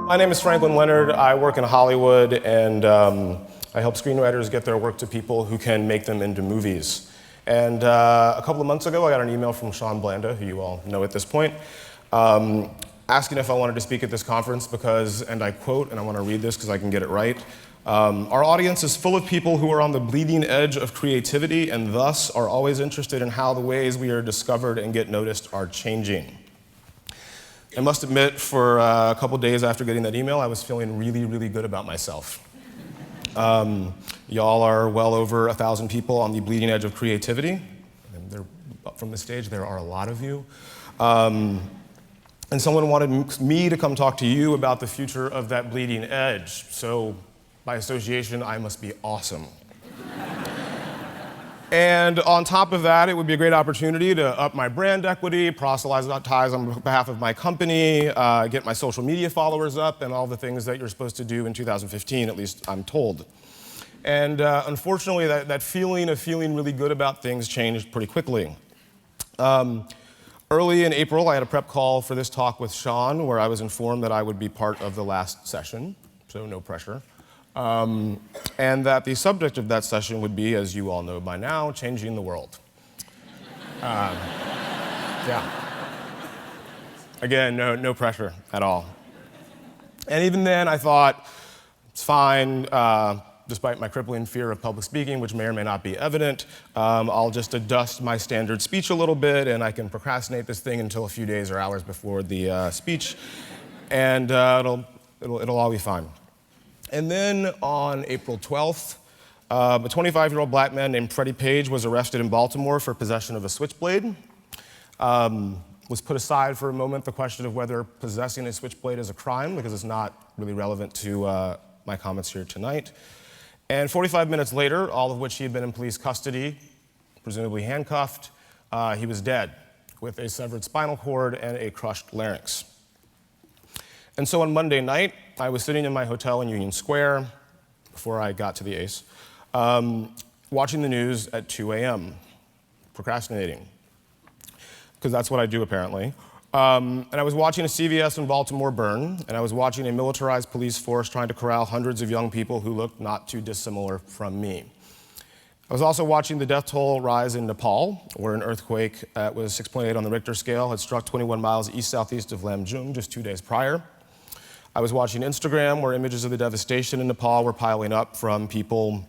My name is Franklin Leonard. I work in Hollywood, and I help screenwriters get their work to people who can make them into movies. And a couple of months ago, I got an email from Sean Blanda, who you all know at this point, asking if I wanted to speak at this conference because, and I quote, and I want to read this because I can get it right, our audience is full of people who are on the bleeding edge of creativity and thus are always interested in how the ways we are discovered and get noticed are changing. I must admit, for a couple days after getting that email, I was feeling really, really good about myself. Y'all are well over 1,000 people on the bleeding edge of creativity. And they're up from the stage, there are a lot of you. And someone wanted me to come talk to you about the future of that bleeding edge. So, by association, I must be awesome. And on top of that, it would be a great opportunity to up my brand equity, proselytize on behalf of my company, get my social media followers up, and all the things that you're supposed to do in 2015, at least I'm told. And unfortunately, that feeling of feeling really good about things changed pretty quickly. Early in April, I had a prep call for this talk with Sean, where I was informed that I would be part of the last session, so no pressure. And that the subject of that session would be, as you all know by now, changing the world. Yeah. Again, no pressure at all. And even then, I thought, it's fine, despite my crippling fear of public speaking, which may or may not be evident, I'll just adjust my standard speech a little bit, and I can procrastinate this thing until a few days or hours before the speech, and it'll all be fine. And then on April 12th, a 25-year-old black man named Freddie Page was arrested in Baltimore for possession of a switchblade. Was put aside for a moment the question of whether possessing a switchblade is a crime, because it's not really relevant to my comments here tonight. And 45 minutes later, all of which he had been in police custody, presumably handcuffed, he was dead with a severed spinal cord and a crushed larynx. And so on Monday night, I was sitting in my hotel in Union Square, before I got to the Ace, watching the news at 2 a.m., procrastinating, because that's what I do apparently. And I was watching a CVS in Baltimore burn, and I was watching a militarized police force trying to corral hundreds of young people who looked not too dissimilar from me. I was also watching the death toll rise in Nepal, where an earthquake that was 6.8 on the Richter scale had struck 21 miles east-southeast of Lamjung just 2 days prior. I was watching Instagram, where images of the devastation in Nepal were piling up from people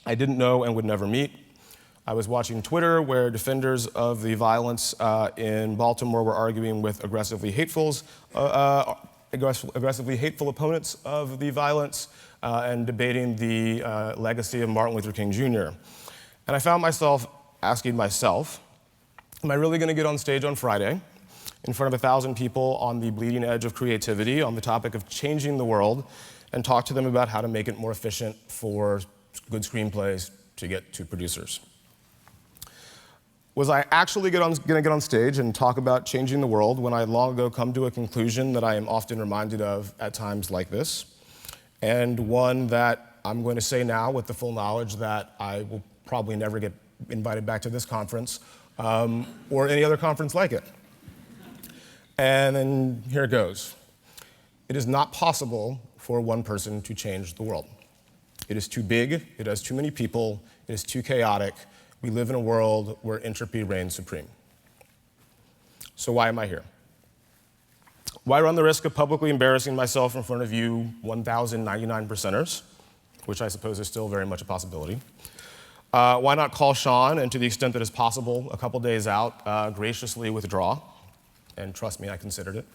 I didn't know and would never meet. I was watching Twitter, where defenders of the violence in Baltimore were arguing with aggressively hateful opponents of the violence and debating the legacy of Martin Luther King Jr. And I found myself asking myself, am I really going to get on stage on Friday in front of 1,000 people on the bleeding edge of creativity on the topic of changing the world and talk to them about how to make it more efficient for good screenplays to get to producers? Was I actually going to get on stage and talk about changing the world when I had long ago come to a conclusion that I am often reminded of at times like this, and one that I'm going to say now with the full knowledge that I will probably never get invited back to this conference or any other conference like it? And then here it goes. It is not possible for one person to change the world. It is too big, it has too many people, it is too chaotic. We live in a world where entropy reigns supreme. So why am I here? Why run the risk of publicly embarrassing myself in front of you 1,099 percenters, which I suppose is still very much a possibility? Why not call Sean, and to the extent that is possible, a couple days out, graciously withdraw? And trust me, I considered it.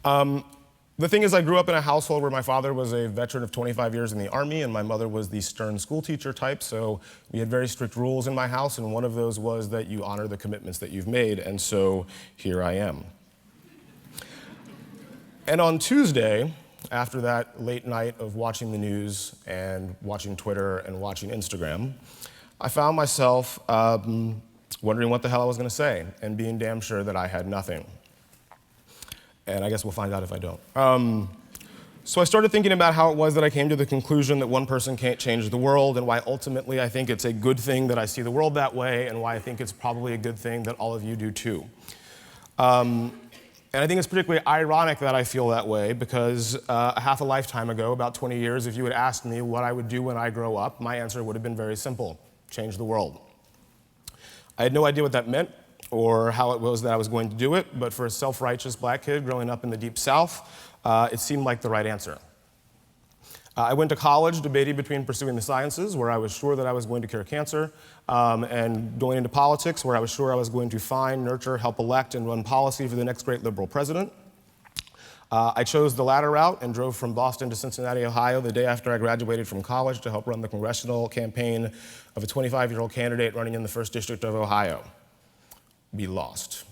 The thing is, I grew up in a household where my father was a veteran of 25 years in the Army, and my mother was the stern school teacher type, so we had very strict rules in my house, and one of those was that you honor the commitments that you've made, and so here I am. And on Tuesday, after that late night of watching the news and watching Twitter and watching Instagram, I found myself wondering what the hell I was going to say, and being damn sure that I had nothing. And I guess we'll find out if I don't. So I started thinking about how it was that I came to the conclusion that one person can't change the world, and why ultimately I think it's a good thing that I see the world that way, and why I think it's probably a good thing that all of you do too. And I think it's particularly ironic that I feel that way because a half a lifetime ago, about 20 years, if you had asked me what I would do when I grow up, my answer would have been very simple: change the world. I had no idea what that meant or how it was that I was going to do it, but for a self-righteous black kid growing up in the Deep South, it seemed like the right answer. I went to college debating between pursuing the sciences, where I was sure that I was going to cure cancer, and going into politics, where I was sure I was going to find, nurture, help elect, and run policy for the next great liberal president. I chose the latter route and drove from Boston to Cincinnati, Ohio, the day after I graduated from college to help run the congressional campaign of a 25-year-old candidate running in the 1st District of Ohio. Be lost.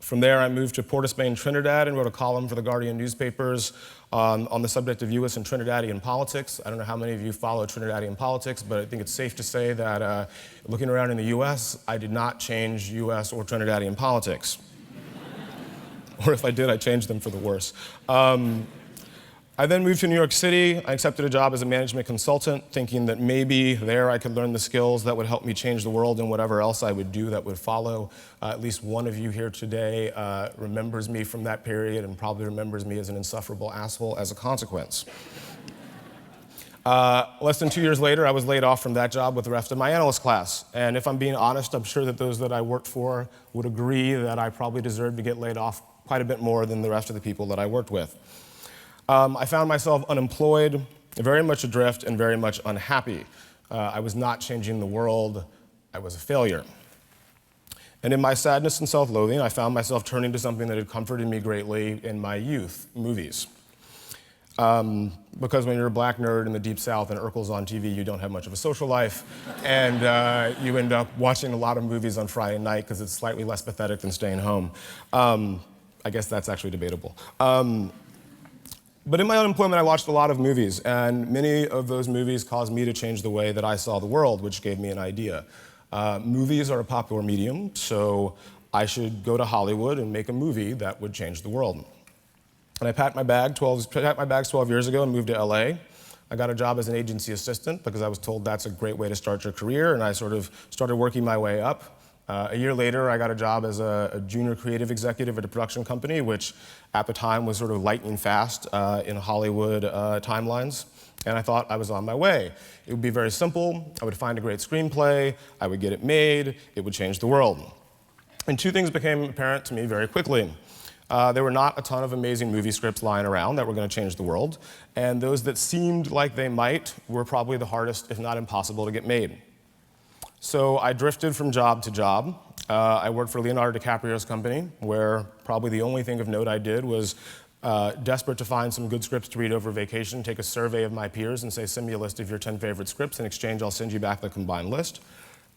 From there, I moved to Port of Spain, Trinidad, and wrote a column for the Guardian newspapers on the subject of U.S. and Trinidadian politics. I don't know how many of you follow Trinidadian politics, but I think it's safe to say that looking around in the U.S., I did not change U.S. or Trinidadian politics. Or if I did, I changed them for the worse. I then moved to New York City. I accepted a job as a management consultant, thinking that maybe there I could learn the skills that would help me change the world and whatever else I would do that would follow. At least one of you here today remembers me from that period and probably remembers me as an insufferable asshole as a consequence. Less than 2 years later, I was laid off from that job with the rest of my analyst class. And if I'm being honest, I'm sure that those that I worked for would agree that I probably deserved to get laid off quite a bit more than the rest of the people that I worked with. I found myself unemployed, very much adrift, and very much unhappy. I was not changing the world. I was a failure. And in my sadness and self-loathing, I found myself turning to something that had comforted me greatly in my youth: movies. Because when you're a black nerd in the Deep South and Urkel's on TV, you don't have much of a social life, and you end up watching a lot of movies on Friday night because it's slightly less pathetic than staying home. I guess that's actually debatable. But in my unemployment, I watched a lot of movies, and many of those movies caused me to change the way that I saw the world, which gave me an idea. Movies are a popular medium, so I should go to Hollywood and make a movie that would change the world. And I packed my bags 12 years ago and moved to LA. I got a job as an agency assistant because I was told that's a great way to start your career, and I sort of started working my way up. A year later, I got a job as a junior creative executive at a production company, which at the time was sort of lightning fast in Hollywood timelines. And I thought I was on my way. It would be very simple. I would find a great screenplay. I would get it made. It would change the world. And two things became apparent to me very quickly. There were not a ton of amazing movie scripts lying around that were going to change the world. And those that seemed like they might were probably the hardest, if not impossible, to get made. So I drifted from job to job. I worked for Leonardo DiCaprio's company, where probably the only thing of note I did was, desperate to find some good scripts to read over vacation, take a survey of my peers and say, send me a list of your 10 favorite scripts. In exchange, I'll send you back the combined list.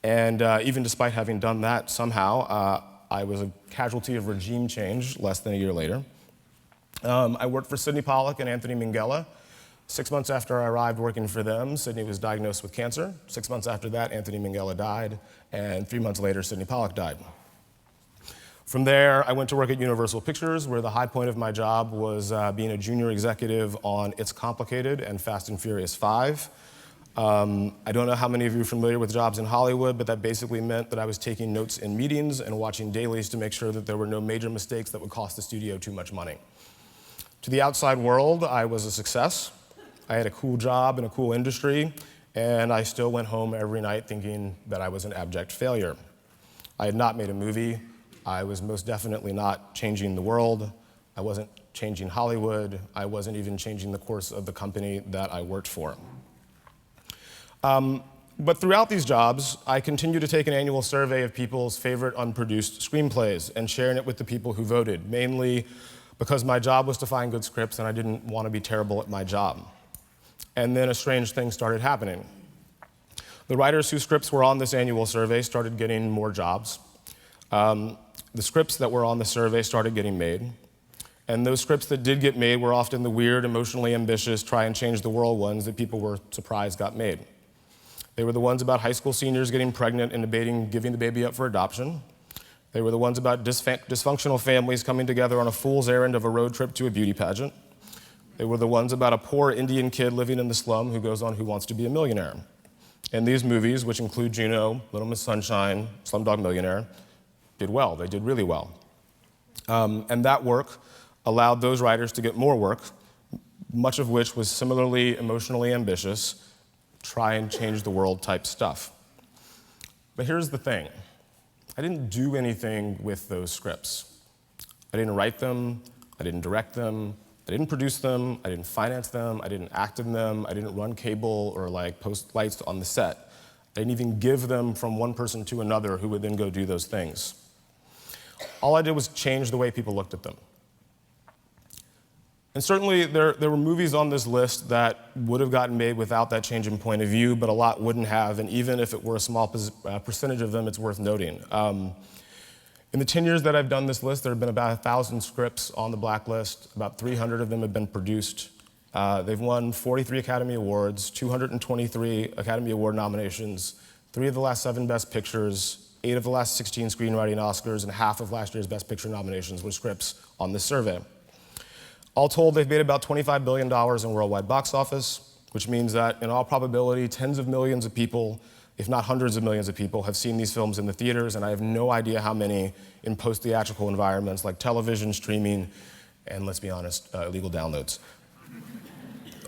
And even despite having done that, somehow, I was a casualty of regime change less than a year later. I worked for Sidney Pollack and Anthony Minghella. 6 months after I arrived working for them, Sidney was diagnosed with cancer. 6 months after that, Anthony Minghella died, and 3 months later, Sidney Pollack died. From there, I went to work at Universal Pictures, where the high point of my job was being a junior executive on It's Complicated and Fast and Furious 5. I don't know how many of you are familiar with jobs in Hollywood, but that basically meant that I was taking notes in meetings and watching dailies to make sure that there were no major mistakes that would cost the studio too much money. To the outside world, I was a success. I had a cool job in a cool industry, and I still went home every night thinking that I was an abject failure. I had not made a movie. I was most definitely not changing the world. I wasn't changing Hollywood. I wasn't even changing the course of the company that I worked for. But throughout these jobs, I continued to take an annual survey of people's favorite unproduced screenplays and sharing it with the people who voted, mainly because my job was to find good scripts and I didn't want to be terrible at my job. And then a strange thing started happening. The writers whose scripts were on this annual survey started getting more jobs. The scripts that were on the survey started getting made. And those scripts that did get made were often the weird, emotionally ambitious, try and change the world ones that people were surprised got made. They were the ones about high school seniors getting pregnant and debating giving the baby up for adoption. They were the ones about dysfunctional families coming together on a fool's errand of a road trip to a beauty pageant. They were the ones about a poor Indian kid living in the slum who goes on Who Wants to Be a Millionaire. And these movies, which include Juno, Little Miss Sunshine, Slumdog Millionaire, did well. They did really well. And that work allowed those writers to get more work, much of which was similarly emotionally ambitious, try and change the world type stuff. But here's the thing. I didn't do anything with those scripts. I didn't write them, I didn't direct them, I didn't produce them, I didn't finance them, I didn't act in them, I didn't run cable or post lights on the set. I didn't even give them from one person to another who would then go do those things. All I did was change the way people looked at them. And certainly there were movies on this list that would have gotten made without that change in point of view, but a lot wouldn't have, and even if it were a small percentage of them, it's worth noting. In the 10 years that I've done this list, there have been about 1,000 scripts on the blacklist. About 300 of them have been produced. They've won 43 Academy Awards, 223 Academy Award nominations, 3 of the last 7 Best Pictures, 8 of the last 16 screenwriting Oscars, and half of last year's Best Picture nominations were scripts on this survey. All told, they've made about $25 billion in worldwide box office, which means that in all probability, tens of millions of people, if not hundreds of millions of people, have seen these films in the theaters, and I have no idea how many in post-theatrical environments like television, streaming, and let's be honest, illegal downloads.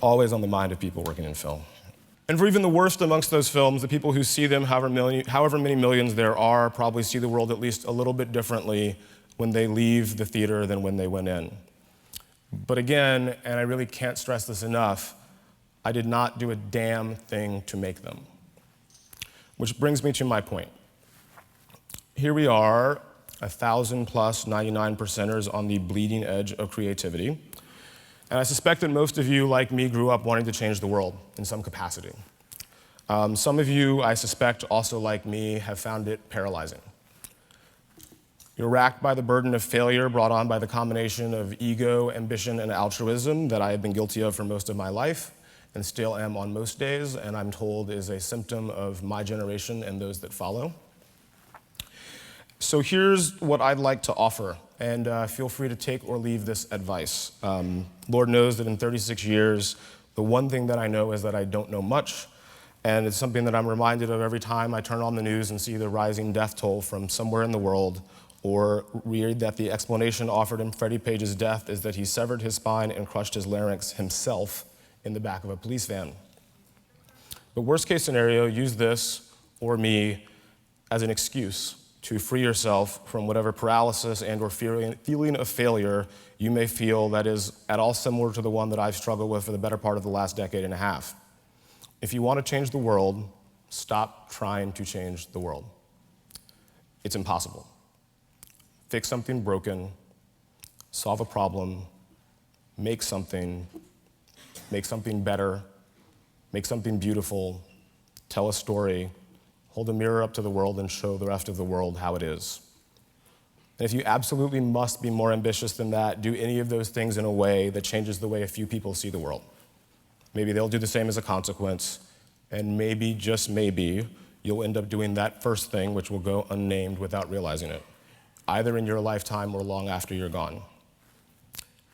Always on the mind of people working in film. And for even the worst amongst those films, the people who see them, however many millions there are, probably see the world at least a little bit differently when they leave the theater than when they went in. But again, and I really can't stress this enough, I did not do a damn thing to make them. Which brings me to my point. Here we are, 1,000 plus 99%ers on the bleeding edge of creativity. And I suspect that most of you, like me, grew up wanting to change the world in some capacity. Some of you, I suspect, also like me, have found it paralyzing. You're racked by the burden of failure brought on by the combination of ego, ambition, and altruism that I have been guilty of for most of my life, and still am on most days, and I'm told is a symptom of my generation and those that follow. So here's what I'd like to offer, and feel free to take or leave this advice. Lord knows that in 36 years, the one thing that I know is that I don't know much, and it's something that I'm reminded of every time I turn on the news and see the rising death toll from somewhere in the world, or read that the explanation offered in Freddie Page's death is that he severed his spine and crushed his larynx himself in the back of a police van. But worst case scenario, use this or me as an excuse to free yourself from whatever paralysis and or feeling of failure you may feel that is at all similar to the one that I've struggled with for the better part of the last decade and a half. If you want to change the world, stop trying to change the world. It's impossible. Fix something broken, solve a problem, make something better, make something beautiful, tell a story, hold a mirror up to the world and show the rest of the world how it is. And if you absolutely must be more ambitious than that, do any of those things in a way that changes the way a few people see the world. Maybe they'll do the same as a consequence, and maybe, just maybe, you'll end up doing that first thing, which will go unnamed without realizing it, either in your lifetime or long after you're gone.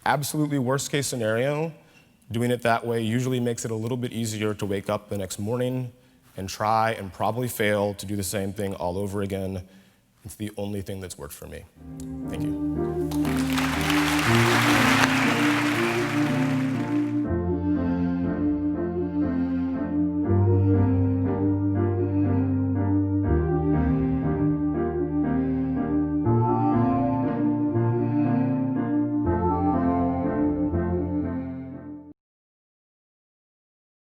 Absolutely worst case scenario, doing it that way usually makes it a little bit easier to wake up the next morning and try and probably fail to do the same thing all over again. It's the only thing that's worked for me. Thank you.